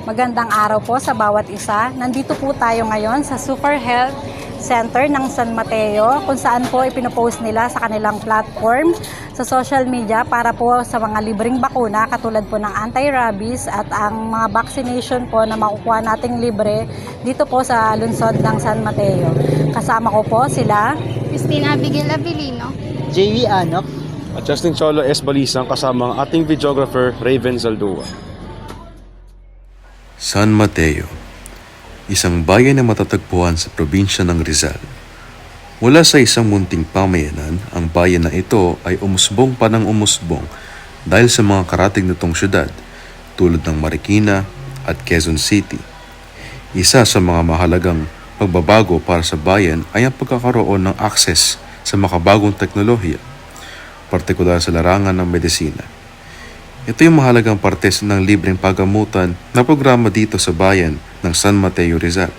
Magandang araw po sa bawat isa. Nandito po tayo ngayon sa Super Health Center ng San Mateo kung saan po ipinopost nila sa kanilang platform sa social media para po sa mga libreng bakuna katulad po ng anti-rabies at ang mga vaccination po na makukuha nating libre dito po sa lungsod ng San Mateo. Kasama ko po sila Christina Abigail Abilino. JV Anok. At Justin Cholo S. Balisang kasama ang ating videographer Raven Zaldua. San Mateo, isang bayan na matatagpuan sa probinsya ng Rizal. Mula sa isang munting pamayanan, ang bayan na ito ay umusbong pa ng umusbong dahil sa mga karatig nitong syudad tulad ng Marikina at Quezon City. Isa sa mga mahalagang pagbabago para sa bayan ay ang pagkakaroon ng akses sa makabagong teknolohiya, partikular sa larangan ng medisina. Ito yung mahalagang parte ng libreng pagamutan na programa dito sa bayan ng San Mateo, Rizal.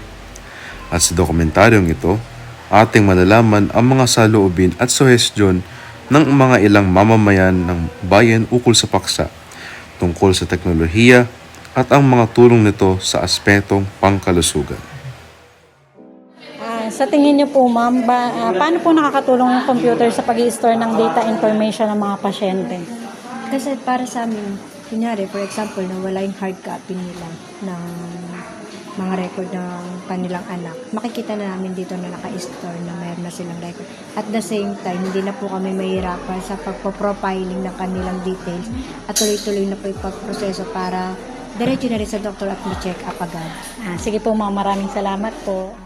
At sa dokumentaryong ito, ating malalaman ang mga saloobin at suhestyon ng mga ilang mamamayan ng bayan ukol sa paksa, tungkol sa teknolohiya at ang mga tulong nito sa aspetong pangkalusugan. sa tingin niyo po ma'am, paano po nakakatulong yung computer sa pag-i-store ng data information ng mga pasyente? Kasi para sa amin, kunyari, for example, na wala yung hard copy nila ng mga record ng kanilang anak, makikita na namin dito na naka-store na mayroon na silang record. At the same time, hindi na po kami mahirapan sa pagpo-profiling ng kanilang details at tuloy-tuloy na po yung pagproseso para diretso na rin sa doktor at ma-check up agad. Sige po ma'am, maraming salamat po.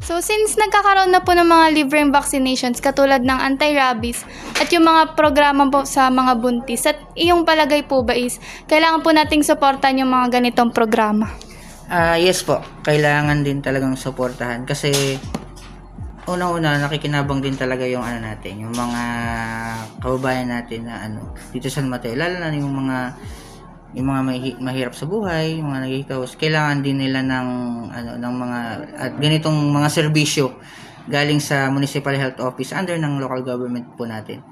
So since nagkakaroon na po ng mga libreng vaccinations katulad ng anti-rabies at yung mga programa po sa mga buntis, at iyong palagay po ba is kailangan po nating suportahan yung mga ganitong programa? Yes po, kailangan din talagang suportahan kasi unang-una nakikinabang din talaga yung natin, yung mga kababayan natin na dito sa San Mateo, lalo na yung mga mahirap sa buhay, yung mga naghihikaos, kailangan din nila ng mga at ganitong mga serbisyo galing sa Municipal Health Office under ng local government po natin.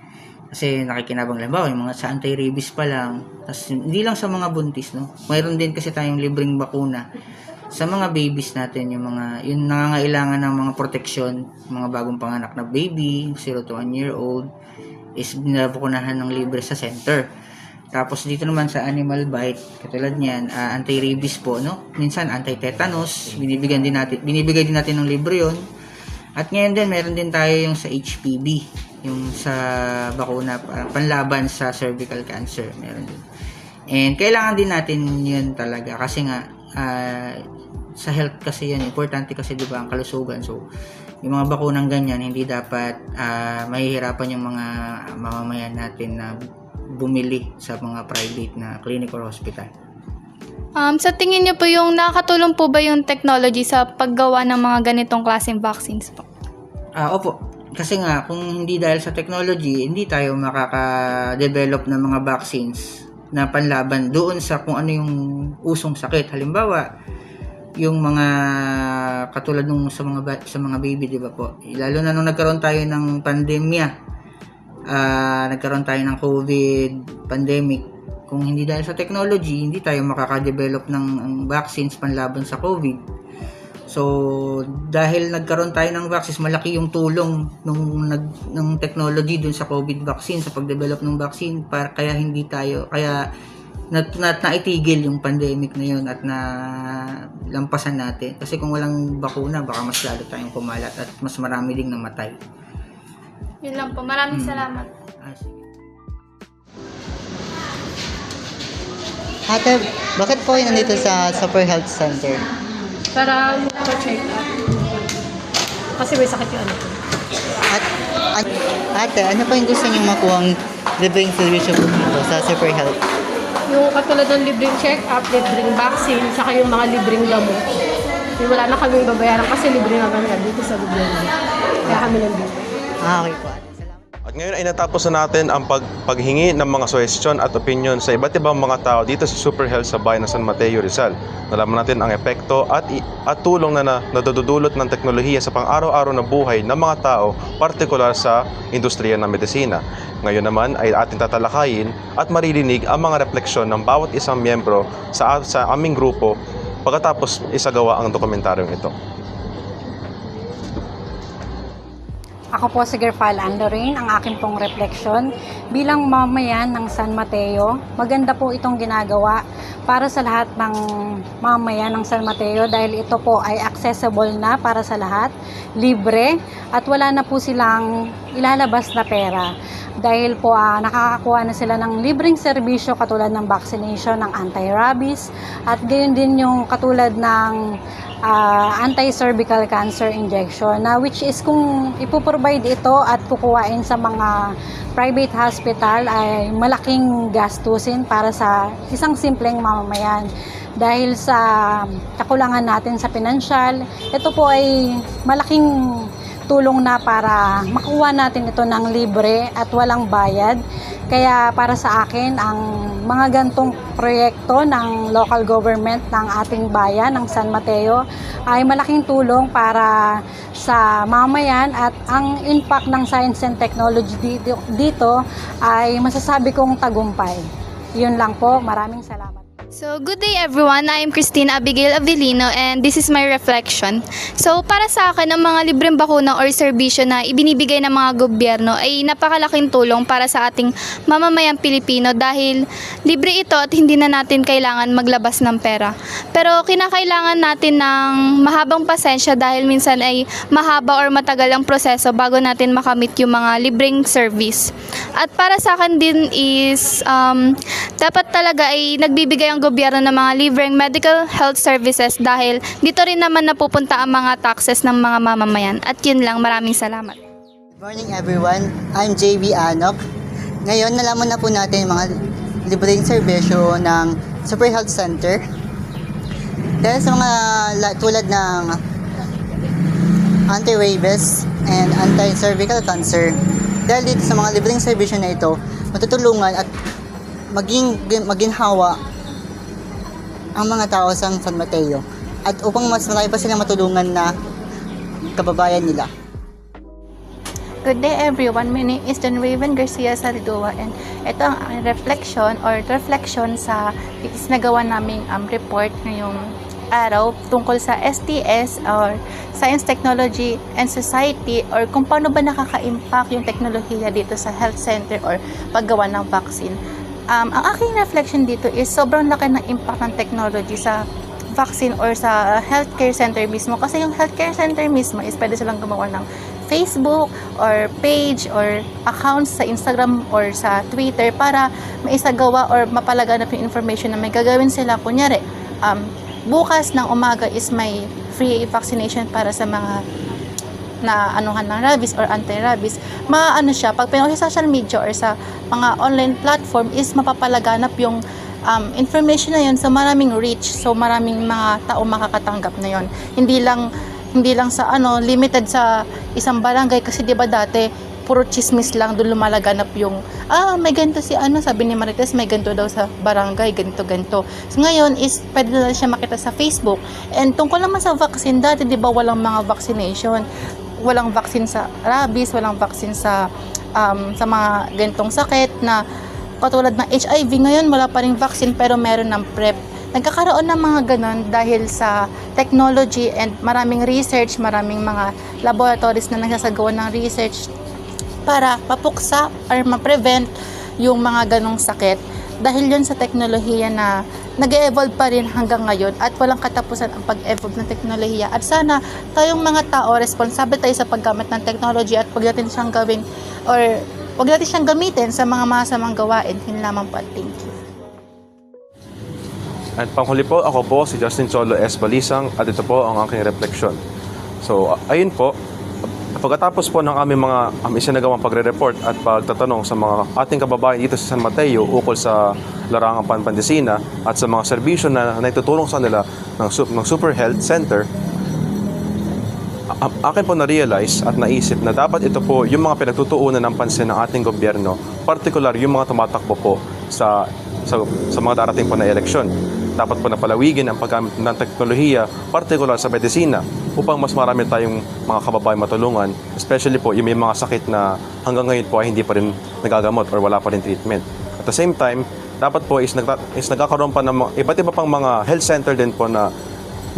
Kasi nakikinabang lang ba yung mga sa anti-rabies pa lang, tas hindi lang sa mga buntis, no. Mayroon din kasi tayong libreng bakuna sa mga babies natin, yung nangangailangan ng mga proteksyon, mga bagong panganak na baby, 0 to 1 year old is binabakunahan ng libre sa center. Tapos dito naman sa animal bite, katulad niyan, anti-rabies po, no? Minsan anti-tetanus, binibigay din natin ng libre 'yon. At ngayon din meron din tayo yung sa HPV, yung sa bakuna panlaban sa cervical cancer, meron din. And kailangan din natin 'yun talaga kasi nga sa health kasi 'yan, importante kasi 'di ba ang kalusugan. So yung mga bakunang ganyan, hindi dapat mahihirapan yung mga mamamayan natin na bumili sa mga private na clinic or hospital. Sa tingin niyo po yung nakakatulong po ba yung technology sa paggawa ng mga ganitong klaseng vaccines po? Opo. Kasi nga, kung hindi dahil sa technology, hindi tayo makaka-develop ng mga vaccines na panlaban doon sa kung ano yung usong sakit. Halimbawa, yung mga katulad nung sa mga baby, di ba po? Lalo na nung nagkaroon tayo ng pandemya, nagkaroon tayo ng COVID pandemic. Kung hindi dahil sa technology, hindi tayo makaka-develop ng vaccines panlaban sa COVID. So, dahil nagkaroon tayo ng vaccines, malaki yung tulong ng technology dun sa COVID vaccine, sa pag-develop ng vaccine, kaya naitigil yung pandemic na yun at na lampasan natin. Kasi kung walang bakuna, baka mas lalo tayong kumalat at mas marami ding namatay. Yun lang po. Maraming salamat. Sige. Ate, bakit po kayo nandito sa Super Health Center? Para check up. Kasi may sakit yung ano ko. Ate, ano po yung gusto niyong makuhang libreng servisyo po dito sa Super Health? Yung katulad ng libreng check-up, libreng vaccine, saka yung mga libreng gamot. Wala na kaming babayaran kasi libre naman nga dito sa gobyerno. Kaya kami nandito. Okay po, ate. Salamat. At ngayon ay natapos na natin ang paghingi ng mga suhestyon at opinion sa iba't ibang mga tao dito sa Super Health sa bayan ng San Mateo, Rizal. Nalaman natin ang epekto at tulong na nadudulot ng teknolohiya sa pang-araw-araw na buhay ng mga tao, partikular sa industriya ng medisina. Ngayon naman ay ating tatalakayin at maririnig ang mga refleksyon ng bawat isang miyembro sa aming grupo pagkatapos isagawa ang dokumentaryong ito. Ako po si Gerfal Andorin, ang aking pong refleksyon bilang mamayan ng San Mateo. Maganda po itong ginagawa para sa lahat ng mamayan ng San Mateo dahil ito po ay accessible na para sa lahat, libre at wala na po silang ilalabas na pera. Dahil po nakakakuha na sila ng libreng serbisyo katulad ng vaccination ng anti-rabies at gayon din yung katulad ng anti-cervical cancer injection na which is kung ipoprovide ito at kukuhain sa mga private hospital ay malaking gastusin para sa isang simpleng mamamayan. Dahil sa kakulangan natin sa pinansyal, ito po ay malaking tulong na para makuha natin ito ng libre at walang bayad. Kaya para sa akin, ang mga gantong proyekto ng local government ng ating bayan, ng San Mateo, ay malaking tulong para sa mamayan at ang impact ng science and technology dito ay masasabi kong tagumpay. Yun lang po. Maraming salamat. So, good day everyone. I am Christina Abigail Avelino and this is my reflection. So, para sa akin, ang mga libreng bakuna or serbisyo na ibinibigay ng mga gobyerno ay napakalaking tulong para sa ating mamamayang Pilipino dahil libre ito at hindi na natin kailangan maglabas ng pera. Pero kinakailangan natin ng mahabang pasensya dahil minsan ay mahaba or matagal ang proseso bago natin makamit yung mga libreng service. At para sa akin din is dapat talaga ay nagbibigay ang gobyerno ng mga libreng medical health services dahil dito rin naman napupunta ang mga taxes ng mga mamamayan. At yun lang, maraming salamat. Good morning everyone, I'm JB Anok. Ngayon nalaman na po natin yung mga libreng serbisyo ng Super Health Center. Dahil sa mga tulad ng anti-rabies and anti-cervical cancer, dahil dito sa mga libreng serbisyo na ito, matutulungan at maginhawa ang mga tao sa San Mateo at upang mas marami pa silang matulungan na kababayan nila. Good day everyone, my name is John Raven Garcia Saridoa and ito ang aking reflection sa isinagawa naming report ngayong araw tungkol sa STS or Science, Technology and Society or kung paano ba nakaka-impact yung teknolohiya dito sa health center or paggawa ng vaccine. Ang aking reflection dito is sobrang laki ng impact ng technology sa vaccine or sa healthcare center mismo kasi yung healthcare center mismo is pwede silang gumawa ng Facebook or page or accounts sa Instagram or sa Twitter para maisagawa or mapalaganap yung information na may gagawin sila. Kunyari, bukas ng umaga is may free vaccination para sa mga na anuhan ng rabies or anti-rabies, maano siya, pag pinuha sa social media or sa mga online platform is mapapalaganap yung information na yun sa maraming reach, so maraming mga tao makakatanggap na yun. Hindi lang sa limited sa isang barangay kasi 'di ba dati puro chismis lang doon lumalaganap yung may ganito si sabi ni Marites may ganito daw sa barangay, ganito. So ngayon is pwede na siya makita sa Facebook. And tungkol naman sa vaccine, dati 'di ba walang mga vaccination, walang vaccine sa rabies, walang vaccine sa mga ganitong sakit na katulad ng HIV. Ngayon wala pa ring vaccine pero meron ng PrEP. Nagkakaroon ng mga ganon dahil sa technology and maraming research, maraming mga laboratories na nagsasagawa ng research para mapuksa or ma-prevent yung mga ganong sakit. Dahil yun sa teknolohiya na nag-evolve pa rin hanggang ngayon at walang katapusan ang pag-evolve ng teknolohiya. At sana tayong mga tao, responsable tayo sa paggamit ng technology at huwag natin siyang gawin or huwag natin siyang gamitin sa mga masamang gawain. Yun lamang po. Thank you. At panghuli po, ako po si Justin Cholo S. Balisang at ito po ang aking refleksyon. So, ayun po, pagkatapos po ng aming mga isinagawang pagre-report at pagtatanong sa mga ating kababayan dito sa San Mateo ukol sa larangang panpandesina at sa mga serbisyo na naitutulong sa nila ng Super Health Center, akin po na-realize at naisip na dapat ito po yung mga pinagtutuunan ng pansin ng ating gobyerno, particular yung mga tumatakbo po sa mga darating po na eleksyon. Dapat po na palawigin ang paggamit ng teknolohiya, particular sa medisina, upang mas marami tayong mga kababayan matulungan, especially po yung may mga sakit na hanggang ngayon po ay hindi pa rin nagagamot or wala pa rin treatment. At the same time, dapat po is nagkakaroon pa ng iba't iba pang mga health center din po na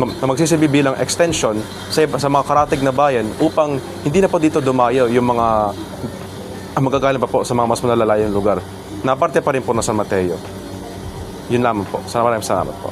magsisilbi bilang extension sa mga karatig na bayan upang hindi na po dito dumayo yung mga magagaling pa po sa mga mas malalayong lugar na parte pa rin po ng San Mateo. Yun lamang po. Maraming salamat po.